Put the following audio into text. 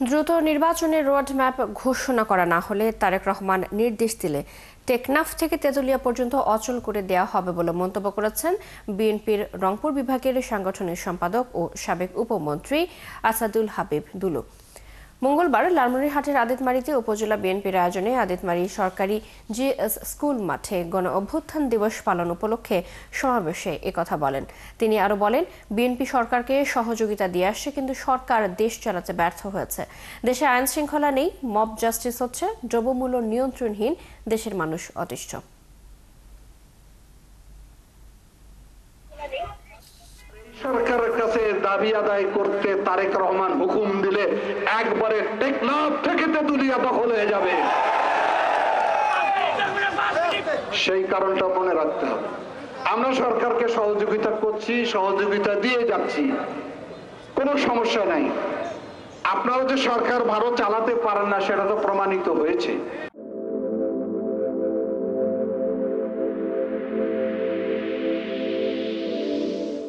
দ্রুত নির্বাচনের রোডম্যাপ ঘোষণা করা না হলে তারেক রহমান নির্দেশ দিলে টেকনাফ থেকে তেঁতুলিয়া পর্যন্ত অচল করে দেওয়া হবে বলে মন্তব্য করেছেন বিএনপির রংপুর বিভাগের সাংগঠনিক সম্পাদক ও সাবেক উপমন্ত্রী আসাদুল হাবিব দুলু। মঙ্গলবার লালমনিরহাটের আদিতমারীতে উপজেলা বিএনপির আয়োজনে আদিতমারী সরকারি জিএস স্কুল মাঠে গণ অভ্যুত্থান দিবস পালন উপলক্ষে সমাবেশে একথা বলেন। তিনি আরো বলেন, বিএনপি সরকারকে সহযোগিতা দিয়ে আসছে, কিন্তু সরকার দেশ চালাতে ব্যর্থ হয়েছে। দেশে আইন শৃঙ্খলা নেই, মব জাস্টিস হচ্ছে, দ্রব্যমূল্য নিয়ন্ত্রণহীন, দেশের মানুষ অতিষ্ঠ। সরকারের কাছে দাবি আদায় করতে তারেক রহমান হুকুম দিলে একবারে টেকনাফ থেকে তেঁতুলিয়া দখল হয়ে যাবে, সেই কারণটা মনে রাখতে হবে। আমরা সরকারকে সহযোগিতা করছি, সহযোগিতা দিয়ে যাচ্ছি, কোনো সমস্যা নাই। আপনারা যে সরকার ভালো চালাতে পারেন না সেটা তো প্রমাণিত হয়েছে।